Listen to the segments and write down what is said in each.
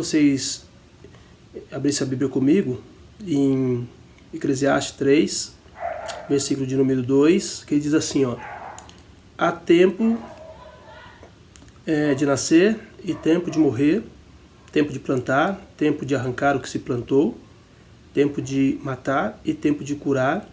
vocês abrissem a Bíblia comigo em Eclesiastes 3, versículo de número 2, que diz assim, ó: há tempo de nascer e tempo de morrer, tempo de plantar, tempo de arrancar o que se plantou, tempo de matar e tempo de curar,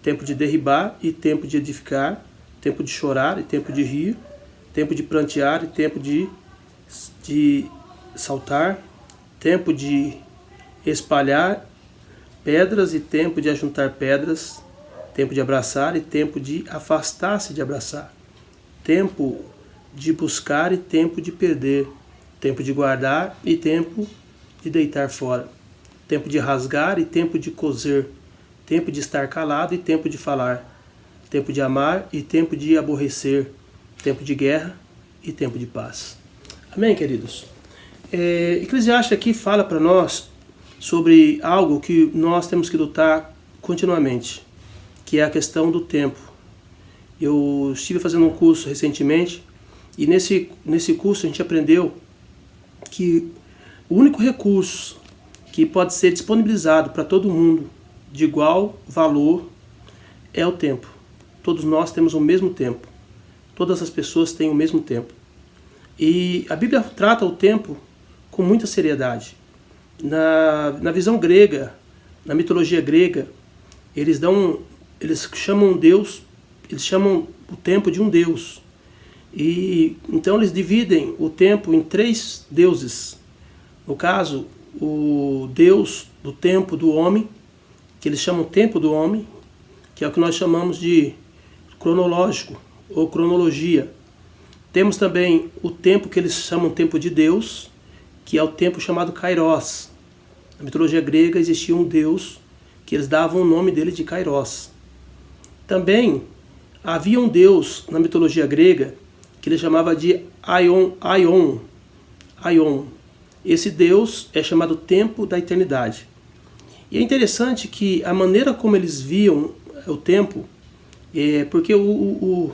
tempo de derribar e tempo de edificar, tempo de chorar e tempo de rir, tempo de prantear e tempo de saltar, tempo de espalhar pedras e tempo de ajuntar pedras, tempo de abraçar e tempo de afastar-se de abraçar, tempo de buscar e tempo de perder, tempo de guardar e tempo de deitar fora, tempo de rasgar e tempo de coser, tempo de estar calado e tempo de falar, tempo de amar e tempo de aborrecer, tempo de guerra e tempo de paz. Amém, queridos? Eclesiastes aqui fala para nós sobre algo que nós temos que lutar continuamente, que é a questão do tempo. Eu estive fazendo um curso recentemente e nesse curso a gente aprendeu que o único recurso que pode ser disponibilizado para todo mundo de igual valor é o tempo. Todos nós temos o mesmo tempo. Todas as pessoas têm o mesmo tempo. E a Bíblia trata o tempo com muita seriedade. Na visão grega, na mitologia grega, eles chamam o tempo de um deus. E então eles dividem o tempo em 3 deuses. No caso, o deus do tempo do homem, que eles chamam tempo do homem, que é o que nós chamamos de cronológico ou cronologia. Temos também o tempo que eles chamam tempo de Deus, que é o tempo chamado Kairos. Na mitologia grega existia um deus que eles davam o nome dele de Kairos. Também havia um deus na mitologia grega que ele chamava de Aion. Esse deus é chamado tempo da eternidade. E é interessante que a maneira como eles viam o tempo, porque o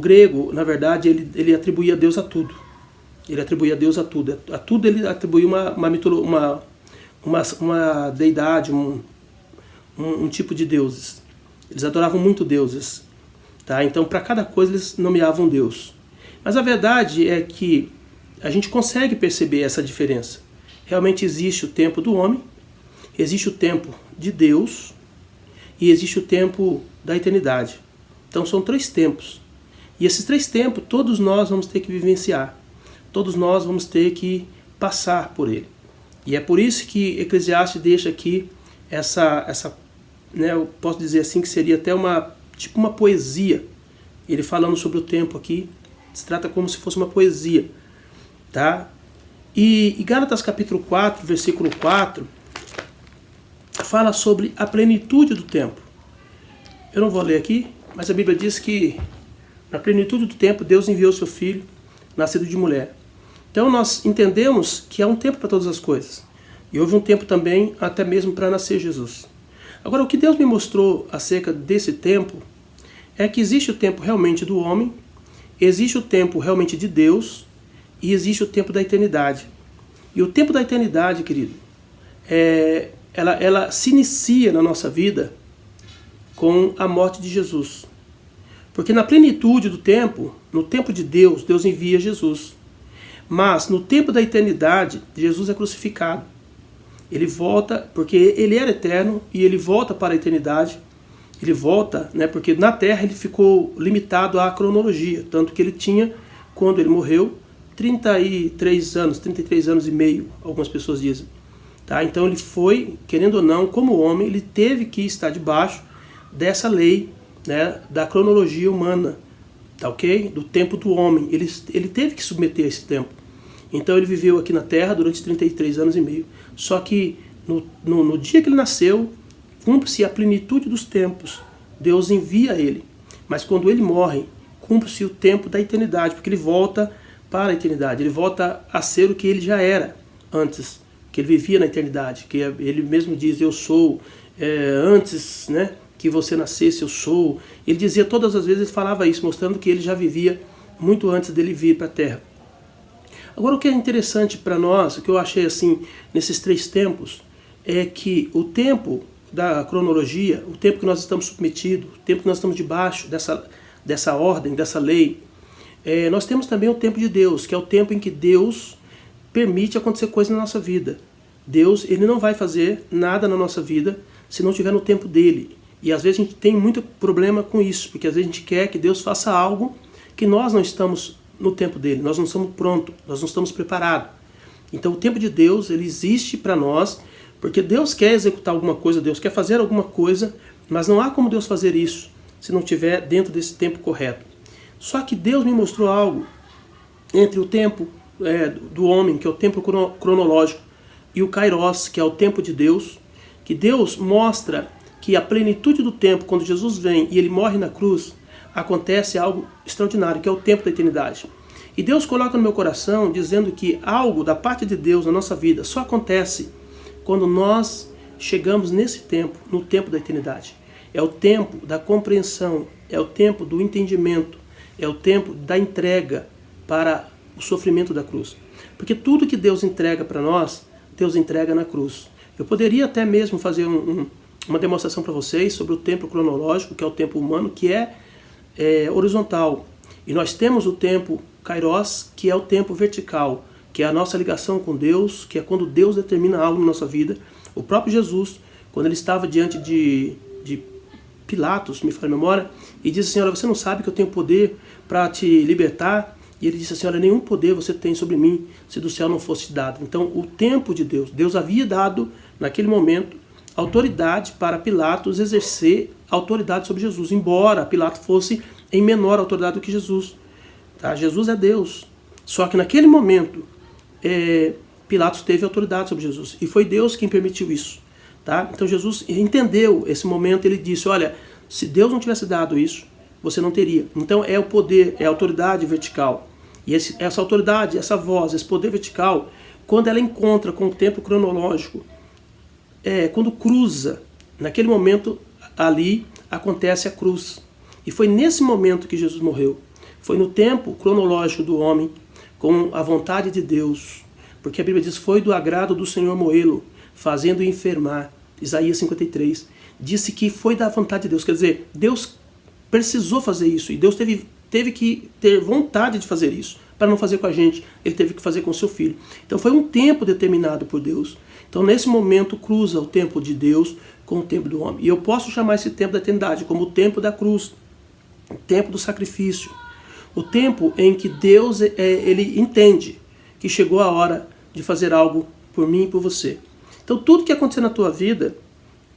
grego, na verdade, ele atribuía Deus a tudo. Ele atribuía Deus a tudo. A tudo ele atribuía uma deidade, um tipo de deuses. Eles adoravam muito deuses. Tá? Então, para cada coisa, eles nomeavam Deus. Mas a verdade é que a gente consegue perceber essa diferença. Realmente existe o tempo do homem, existe o tempo de Deus e existe o tempo da eternidade. Então, são 3 tempos. E esses 3 tempos, todos nós vamos ter que vivenciar. Todos nós vamos ter que passar por ele. E é por isso que Eclesiastes deixa aqui essa eu posso dizer assim que seria até uma poesia. Ele falando sobre o tempo aqui, se trata como se fosse uma poesia. Tá? E Gálatas capítulo 4, versículo 4, fala sobre a plenitude do tempo. Eu não vou ler aqui, mas a Bíblia diz que na plenitude do tempo Deus enviou seu Filho, nascido de mulher. Então nós entendemos que há um tempo para todas as coisas. E houve um tempo também até mesmo para nascer Jesus. Agora, o que Deus me mostrou acerca desse tempo é que existe o tempo realmente do homem, existe o tempo realmente de Deus e existe o tempo da eternidade. E o tempo da eternidade, querido, ela se inicia na nossa vida com a morte de Jesus. Porque na plenitude do tempo, no tempo de Deus, Deus envia Jesus. Mas no tempo da eternidade, Jesus é crucificado. Ele volta, porque ele era eterno, e ele volta para a eternidade. Ele volta, porque na Terra ele ficou limitado à cronologia. Tanto que ele tinha, quando ele morreu, 33 anos e meio, algumas pessoas dizem. Tá? Então ele foi, querendo ou não, como homem, ele teve que estar debaixo dessa lei, da cronologia humana, tá ok? Do tempo do homem. Ele teve que submeter a esse tempo. Então ele viveu aqui na Terra durante 33 anos e meio. Só que no dia que ele nasceu, cumpre-se a plenitude dos tempos. Deus envia ele. Mas quando ele morre, cumpre-se o tempo da eternidade, porque ele volta para a eternidade. Ele volta a ser o que ele já era antes, que ele vivia na eternidade. Que ele mesmo diz, eu sou, antes que você nascesse, eu sou. Ele dizia todas as vezes, ele falava isso, mostrando que ele já vivia muito antes dele vir para a Terra. Agora, o que é interessante para nós, o que eu achei assim, nesses 3 tempos, é que o tempo da cronologia, o tempo que nós estamos submetidos, o tempo que nós estamos debaixo dessa ordem, dessa lei, nós temos também o tempo de Deus, que é o tempo em que Deus permite acontecer coisas na nossa vida. Deus, ele não vai fazer nada na nossa vida se não estiver no tempo dele. E às vezes a gente tem muito problema com isso, porque às vezes a gente quer que Deus faça algo que nós não estamos no tempo dele, nós não estamos prontos, nós não estamos preparados. Então o tempo de Deus, ele existe para nós, porque Deus quer executar alguma coisa, Deus quer fazer alguma coisa, mas não há como Deus fazer isso se não estiver dentro desse tempo correto. Só que Deus me mostrou algo entre o tempo do homem, que é o tempo cronológico, e o Kairos, que é o tempo de Deus, que Deus mostra que a plenitude do tempo, quando Jesus vem e ele morre na cruz, acontece algo extraordinário, que é o tempo da eternidade. E Deus coloca no meu coração dizendo que algo da parte de Deus na nossa vida só acontece quando nós chegamos nesse tempo, no tempo da eternidade. É o tempo da compreensão, é o tempo do entendimento, é o tempo da entrega para o sofrimento da cruz. Porque tudo que Deus entrega para nós, Deus entrega na cruz. Eu poderia até mesmo fazer uma demonstração para vocês sobre o tempo cronológico, que é o tempo humano, que é horizontal. E nós temos o tempo Kairos, que é o tempo vertical, que é a nossa ligação com Deus, que é quando Deus determina algo na nossa vida. O próprio Jesus, quando ele estava diante de Pilatos, me falha a memória, e disse assim, olha, você não sabe que eu tenho poder para te libertar? E ele disse assim, olha, nenhum poder você tem sobre mim se do céu não fosse dado. Então, o tempo de Deus, Deus havia dado, naquele momento, autoridade para Pilatos exercer autoridade sobre Jesus, embora Pilatos fosse em menor autoridade do que Jesus. Tá? Jesus é Deus. Só que naquele momento, Pilatos teve autoridade sobre Jesus. E foi Deus quem permitiu isso. Tá? Então Jesus entendeu esse momento, ele disse, olha, se Deus não tivesse dado isso, você não teria. Então é o poder, é a autoridade vertical. E essa autoridade, essa voz, esse poder vertical, quando ela encontra com o tempo cronológico, quando cruza, naquele momento ali acontece a cruz. E foi nesse momento que Jesus morreu. Foi no tempo cronológico do homem, com a vontade de Deus. Porque a Bíblia diz, foi do agrado do Senhor moê-lo, fazendo enfermar. Isaías 53. Disse que foi da vontade de Deus. Quer dizer, Deus precisou fazer isso. E Deus teve que ter vontade de fazer isso. Para não fazer com a gente, ele teve que fazer com o seu filho. Então foi um tempo determinado por Deus. Então nesse momento cruza o tempo de Deus com o tempo do homem. E eu posso chamar esse tempo da eternidade como o tempo da cruz, o tempo do sacrifício, o tempo em que Deus ele entende que chegou a hora de fazer algo por mim e por você. Então tudo que acontecer na tua vida,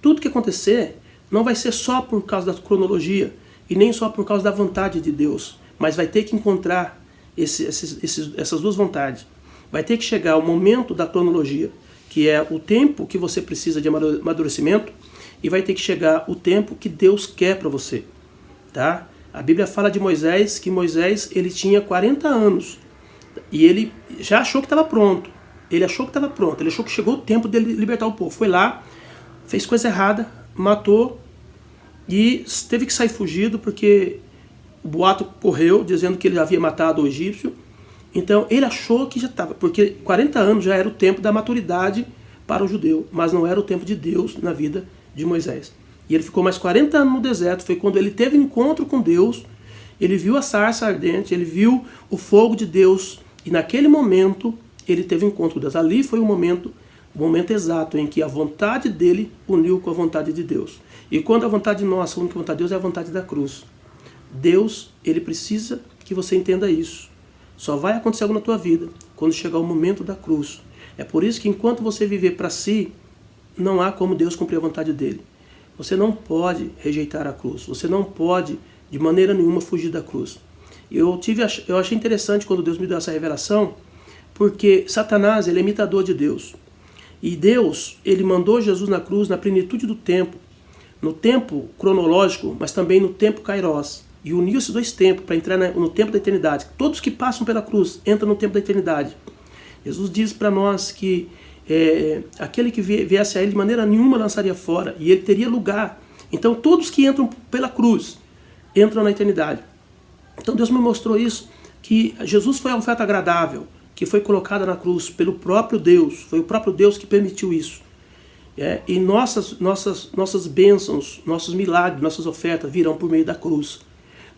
tudo que acontecer, não vai ser só por causa da cronologia e nem só por causa da vontade de Deus, mas vai ter que encontrar essas duas vontades. Vai ter que chegar o momento da cronologia, que é o tempo que você precisa de amadurecimento, e vai ter que chegar o tempo que Deus quer para você. Tá? A Bíblia fala de Moisés, que Moisés ele tinha 40 anos, e ele já achou que estava pronto. Ele achou que chegou o tempo dele libertar o povo. Foi lá, fez coisa errada, matou, e teve que sair fugido, porque o boato correu dizendo que ele havia matado o egípcio. Então ele achou que já estava, porque 40 anos já era o tempo da maturidade para o judeu, mas não era o tempo de Deus na vida de Moisés. E ele ficou mais 40 anos no deserto, foi quando ele teve um encontro com Deus, ele viu a sarça ardente, ele viu o fogo de Deus, e naquele momento ele teve um encontro com Deus. Ali foi o momento exato em que a vontade dele uniu com a vontade de Deus. E quando a vontade nossa une com a vontade de Deus, é a vontade da cruz. Deus, ele precisa que você entenda isso. Só vai acontecer algo na tua vida quando chegar o momento da cruz. É por isso que enquanto você viver para si, não há como Deus cumprir a vontade dele. Você não pode rejeitar a cruz. Você não pode, de maneira nenhuma, fugir da cruz. Eu achei interessante quando Deus me deu essa revelação, porque Satanás, ele é imitador de Deus. E Deus, ele mandou Jesus na cruz na plenitude do tempo, no tempo cronológico, mas também no tempo Kairos. E uniu esses dois tempos para entrar no tempo da eternidade. Todos que passam pela cruz entram no tempo da eternidade. Jesus diz para nós que aquele que viesse a ele de maneira nenhuma lançaria fora, e ele teria lugar. Então todos que entram pela cruz entram na eternidade. Então Deus me mostrou isso, que Jesus foi a oferta agradável, que foi colocada na cruz pelo próprio Deus, foi o próprio Deus que permitiu isso. E nossas bênçãos, nossos milagres, nossas ofertas virão por meio da cruz.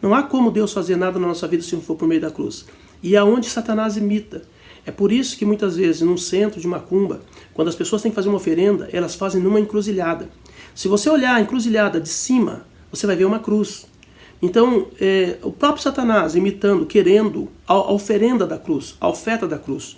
Não há como Deus fazer nada na nossa vida se não for por meio da cruz. E é onde Satanás imita. É por isso que muitas vezes, num centro de macumba, quando as pessoas têm que fazer uma oferenda, elas fazem numa encruzilhada. Se você olhar a encruzilhada de cima, você vai ver uma cruz. Então, o próprio Satanás imitando, querendo a oferenda da cruz, a oferta da cruz.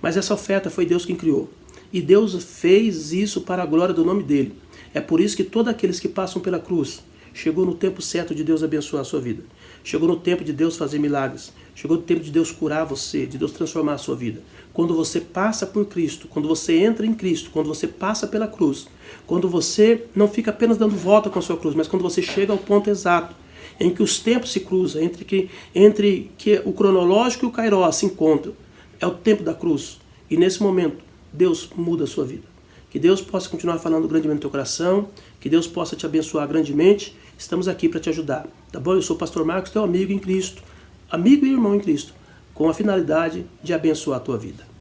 Mas essa oferta foi Deus quem criou. E Deus fez isso para a glória do nome dele. É por isso que todos aqueles que passam pela cruz, chegou no tempo certo de Deus abençoar a sua vida. Chegou no tempo de Deus fazer milagres. Chegou no tempo de Deus curar você, de Deus transformar a sua vida. Quando você passa por Cristo, quando você entra em Cristo, quando você passa pela cruz, quando você não fica apenas dando volta com a sua cruz, mas quando você chega ao ponto exato, em que os tempos se cruzam, entre que o cronológico e o kairos se encontram, é o tempo da cruz. E nesse momento, Deus muda a sua vida. Que Deus possa continuar falando grandemente no teu coração, que Deus possa te abençoar grandemente. Estamos aqui para te ajudar, tá bom? Eu sou o Pastor Marcos, teu amigo em Cristo, amigo e irmão em Cristo, com a finalidade de abençoar a tua vida.